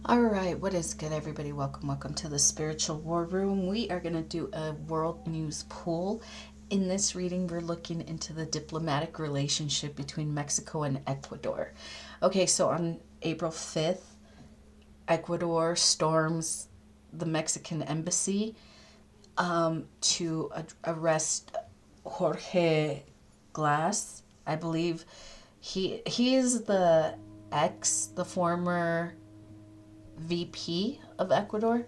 All right, what is good, everybody? Welcome to the Spiritual War Room. We are going to do a world news poll. In this reading, we're looking into the diplomatic relationship between Mexico and Ecuador. Okay, so on April 5th, Ecuador storms the Mexican embassy to arrest Jorge Glass. I believe he is the former VP of Ecuador.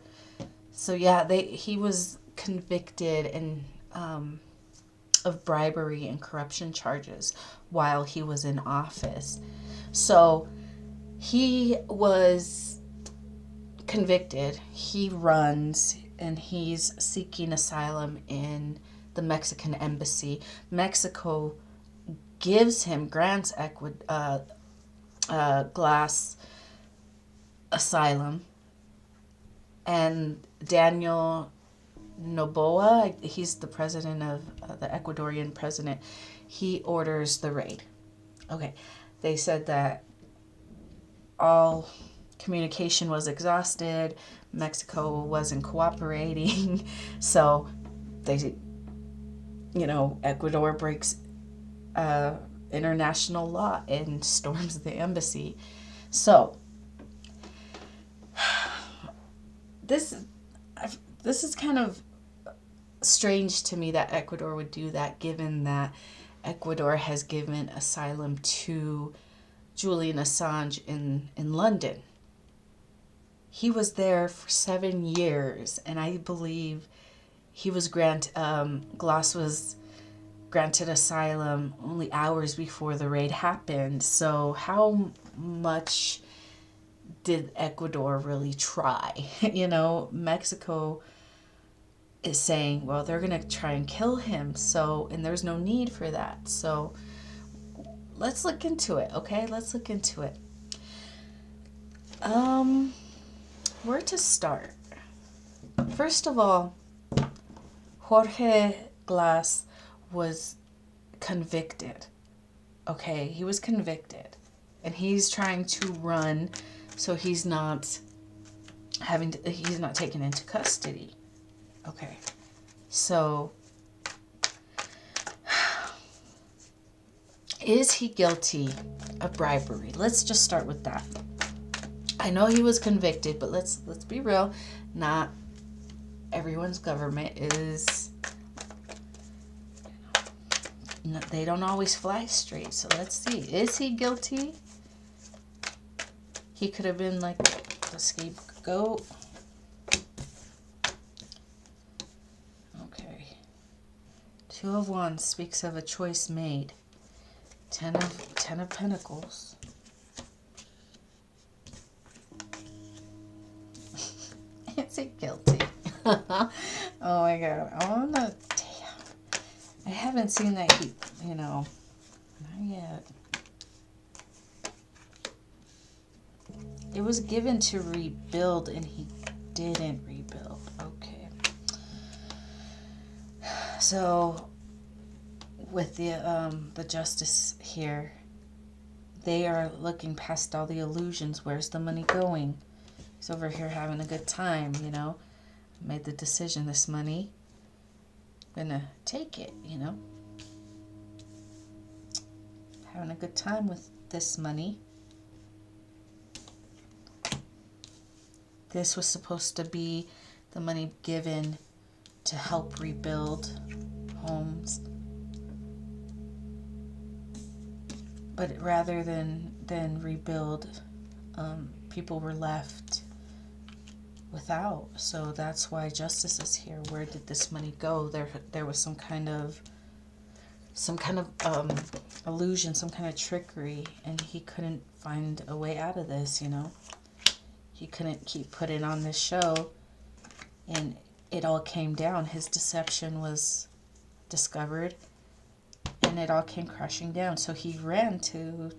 So yeah, he was convicted of bribery and corruption charges while he was in office. So he was convicted. He runs and he's seeking asylum in the Mexican embassy. Mexico grants Glass asylum, and Daniel Noboa, he's the president of the Ecuadorian president, he orders the raid. Okay, they said that all communication was exhausted, Mexico wasn't cooperating, so they, Ecuador breaks international law and storms the embassy. So this this is kind of strange to me that Ecuador would do that, given that Ecuador has given asylum to Julian Assange in London. He was there for 7 years, and I believe Glass was granted asylum only hours before the raid happened. So how much did Ecuador really try? Mexico is saying, well, they're going to try and kill him. So, and there's no need for that. So let's look into it, okay? Let's look into it. Where to start? First of all, Jorge Glass was convicted. Okay, he was convicted. And he's trying to run so he's not taken into custody. Okay. So is he guilty of bribery? Let's just start with that. I know he was convicted, but let's be real. Not everyone's government is, they don't always fly straight. So let's see. Is he guilty? He could have been like the scapegoat. Okay. 2 of Wands speaks of a choice made. 10 of Pentacles. Is he guilty? Oh my God. Oh no. Damn. I haven't seen that not yet. It was given to rebuild and he didn't rebuild. Okay. So with the justice here, they are looking past all the illusions. Where's the money going? He's over here having a good time, Made the decision, this money, I'm gonna take it, Having a good time with this money. This was supposed to be the money given to help rebuild homes. But rather than rebuild, people were left without. So that's why justice is here. Where did this money go? There was some kind of illusion, some kind of trickery, and he couldn't find a way out of this, He couldn't keep putting on this show, and it all came down. His deception was discovered, and it all came crashing down. So he ran to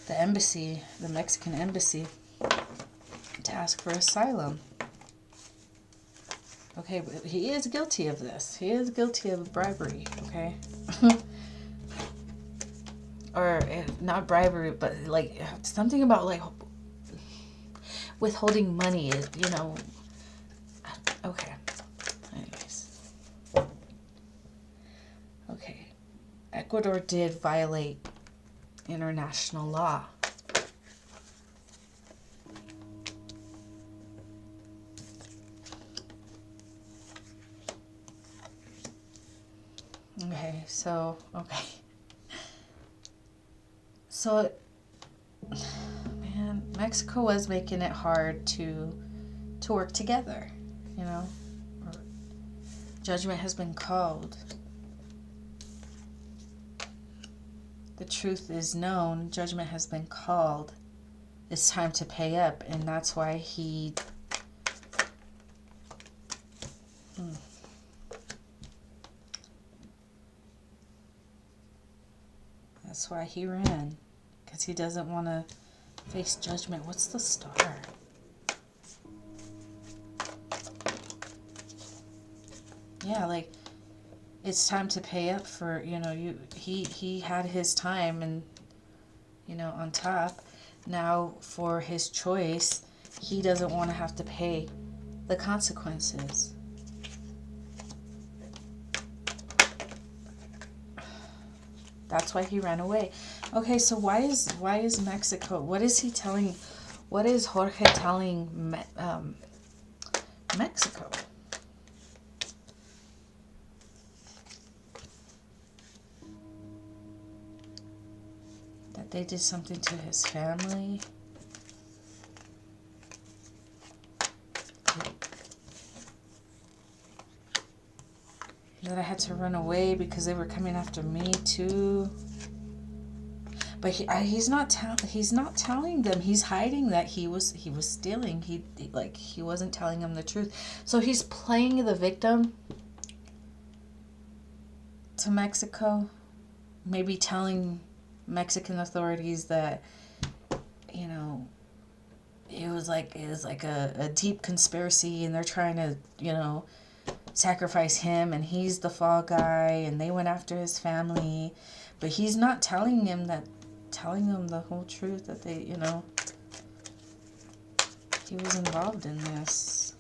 the embassy, the Mexican embassy, to ask for asylum. Okay, but he is guilty of this. He is guilty of bribery, okay? Or not bribery, but like something about like withholding money, okay. Anyways. Okay. Ecuador did violate international law. Okay, so, So, man, Mexico was making it hard to work together, Judgment has been called. The truth is known. Judgment has been called. It's time to pay up, and that's why he... That's why he ran. Because he doesn't want to face judgment. What's the star? Yeah, like, it's time to pay up for, he had his time and, on top. Now, for his choice, he doesn't want to have to pay the consequences. That's why he ran away. Okay, so why is Mexico, what is Jorge telling Mexico? That they did something to his family? That I had to run away because they were coming after me too. But he's not telling them. He's hiding that he was stealing. He wasn't telling them the truth. So he's playing the victim to Mexico, maybe telling Mexican authorities that it was like a deep conspiracy and they're trying to sacrifice him and he's the fall guy and they went after his family, but he's not telling them the whole truth, that they he was involved in this.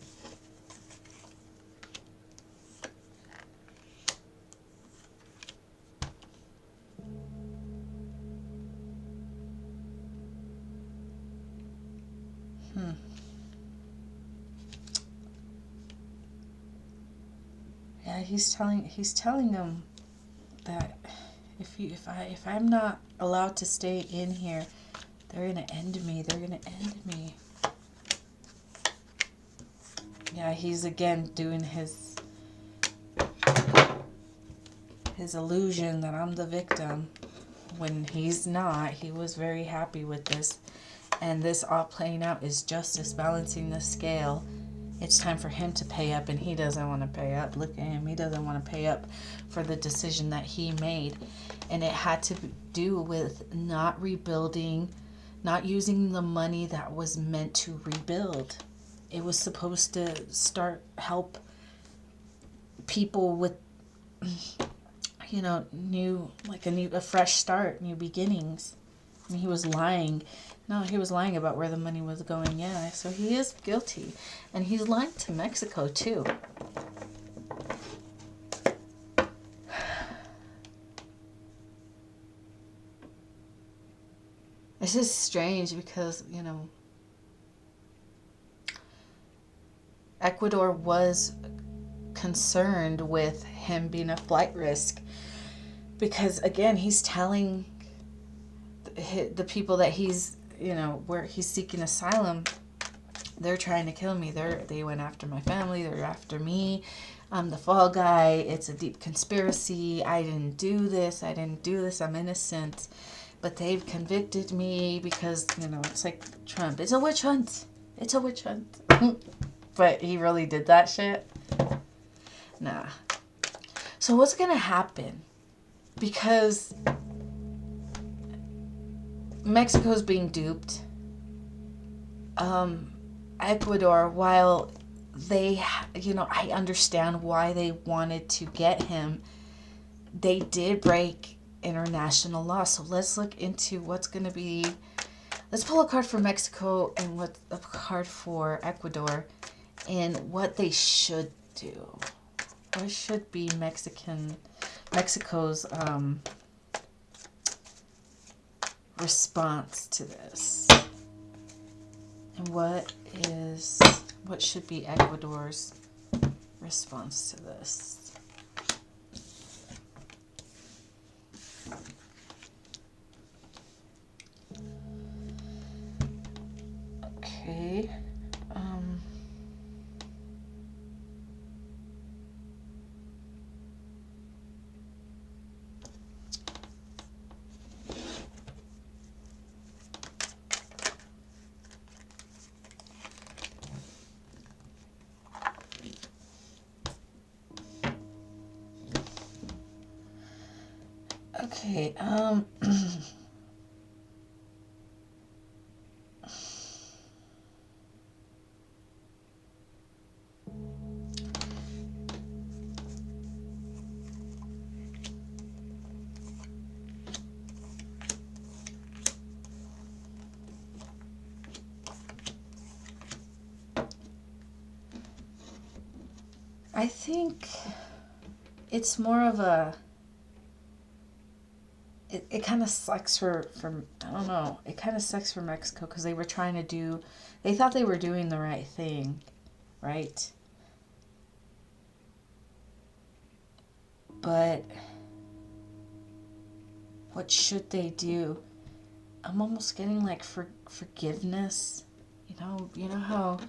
Yeah, he's telling them that if I'm not allowed to stay in here, they're gonna end me. They're gonna end me. Yeah, he's again doing his illusion that I'm the victim when he's not. He was very happy with this, and this all playing out is justice balancing the scale. It's time for him to pay up, and he doesn't want to pay up. Look at him. He doesn't want to pay up for the decision that he made. And it had to do with not rebuilding, not using the money that was meant to rebuild. It was supposed to help people with, a fresh start, new beginnings. And he was lying. No, he was lying about where the money was going. Yeah, so he is guilty. And he's lying to Mexico, too. This is strange because, Ecuador was concerned with him being a flight risk. Because, again, he's telling the people that he's, where he's seeking asylum, they're trying to kill me. They went after my family. They're after me. I'm the fall guy. It's a deep conspiracy. I didn't do this. I'm innocent. But they've convicted me because, it's like Trump. It's a witch hunt. But he really did that shit? Nah. So what's going to happen? Because Mexico's being duped. Ecuador, while they, I understand why they wanted to get him, they did break international law. So let's look into what's going to be Let's pull a card for Mexico and what a card for Ecuador and what they should do. What should be Mexico's response to this? And what should be Ecuador's response to this? Okay. Okay, I think it's more of a, it kind of sucks for, I don't know, it kind of sucks for Mexico because they thought they were doing the right thing, right? But what should they do? I'm almost getting like forgiveness, you know how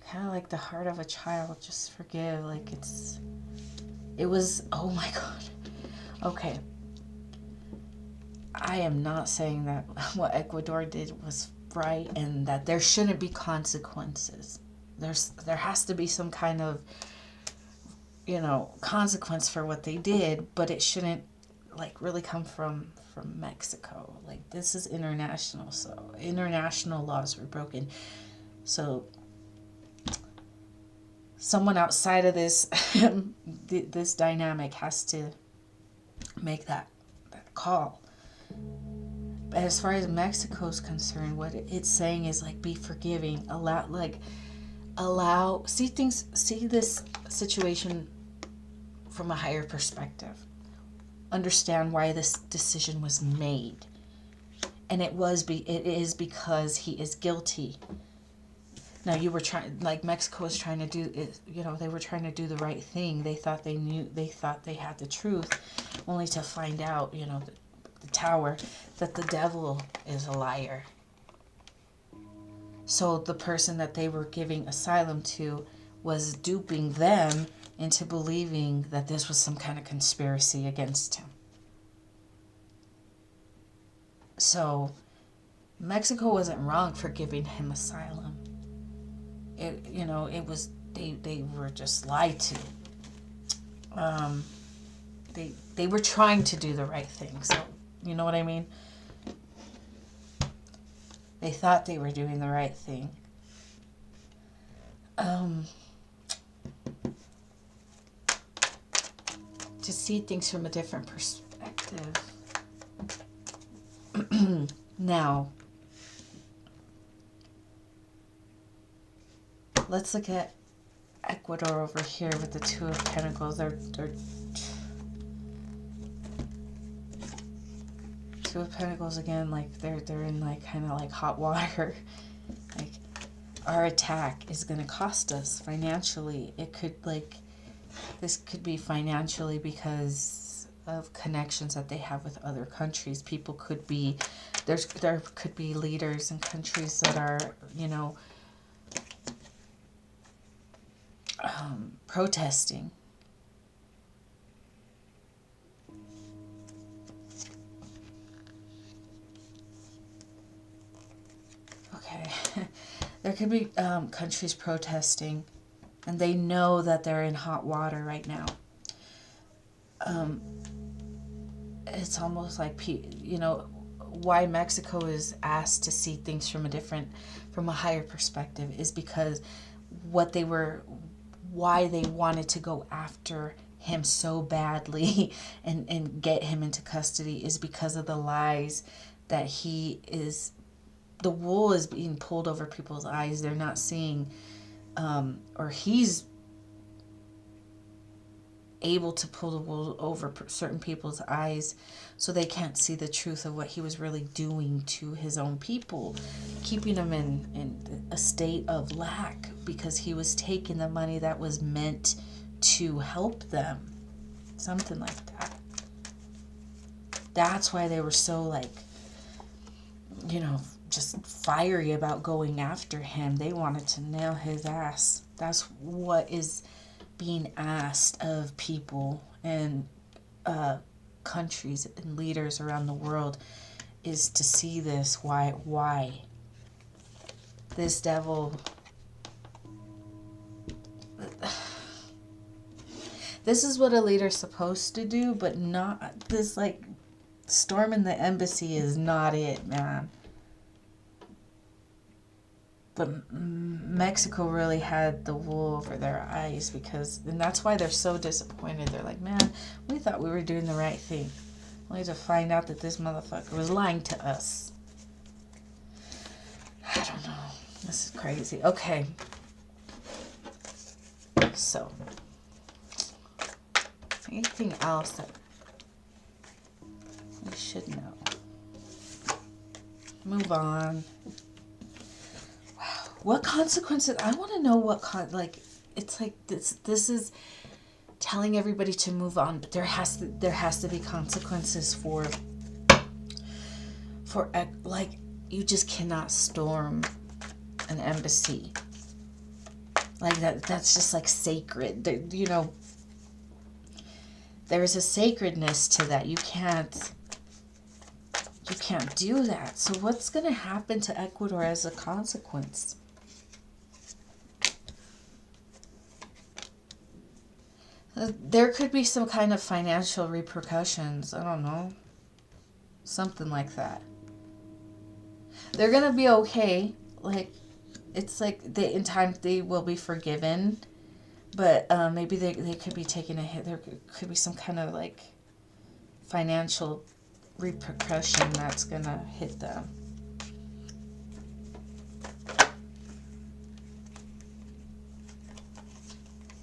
kind of like the heart of a child, just forgive, like it was, oh my God. Okay. I am not saying that what Ecuador did was right and that there shouldn't be consequences. There has to be some kind of, consequence for what they did, but it shouldn't like really come from Mexico. Like, this is international, so international laws were broken. So someone outside of this this dynamic has to make that call. But as far as Mexico's concerned, what it's saying is like, be forgiving, see this situation from a higher perspective. Understand why this decision was made. And it is because he is guilty. Now, Mexico was trying to do it, they were trying to do the right thing. They thought they had the truth, only to find out, the tower, that the devil is a liar. So the person that they were giving asylum to was duping them into believing that this was some kind of conspiracy against him. So Mexico wasn't wrong for giving him asylum. It was, they were just lied to. They were trying to do the right thing. So, you know what I mean? They thought they were doing the right thing. To see things from a different perspective. Now, let's look at Ecuador over here with the Two of Pentacles. They're Two of Pentacles again, like they're in like kind of like hot water. Like, our attack is going to cost us financially. This could be financially because of connections that they have with other countries. People could be, there could be leaders in countries that are, protesting. Okay. There could be countries protesting, and they know that they're in hot water right now. It's almost like, why Mexico is asked to see things from a higher perspective is because why they wanted to go after him so badly and get him into custody is because of the lies that the wool is being pulled over people's eyes. They're not seeing, or he's able to pull the wool over certain people's eyes so they can't see the truth of what he was really doing to his own people, keeping them in a state of lack because he was taking the money that was meant to help them. Something like that. That's why they were so, like, just fiery about going after him. They wanted to nail his ass. That's what is being asked of people and countries and leaders around the world, is to see this. Why this devil, this is what a leader's supposed to do, but not this, like, storming the embassy is not it, man. But Mexico really had the wool over their eyes, and that's why they're so disappointed. They're like, man, we thought we were doing the right thing, only to find out that this motherfucker was lying to us. I don't know. This is crazy. Okay. So, anything else that we should know? Move on. What consequences? I want to know what it's like this is telling everybody to move on, but there has to be consequences for like, you just cannot storm an embassy like that. That's just like sacred. There's a sacredness to that. You can't do that. So what's going to happen to Ecuador as a consequence? There could be some kind of financial repercussions. I don't know. Something like that. They're going to be okay. Like, it's like in time they will be forgiven. But maybe they could be taking a hit. There could be some kind of, like, financial repercussion that's going to hit them.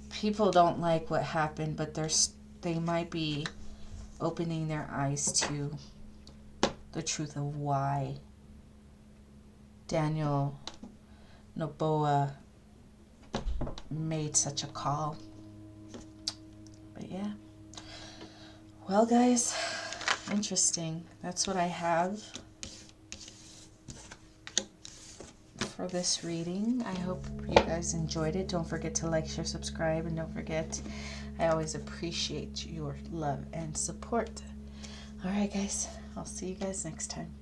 People don't like what happened, but they might be opening their eyes to the truth of why Daniel Noboa made such a call. But yeah. Well, guys, interesting. That's what I have for this reading. I hope you guys enjoyed it. Don't forget to like, share, subscribe, and don't forget, I always appreciate your love and support. All right, guys, I'll see you guys next time.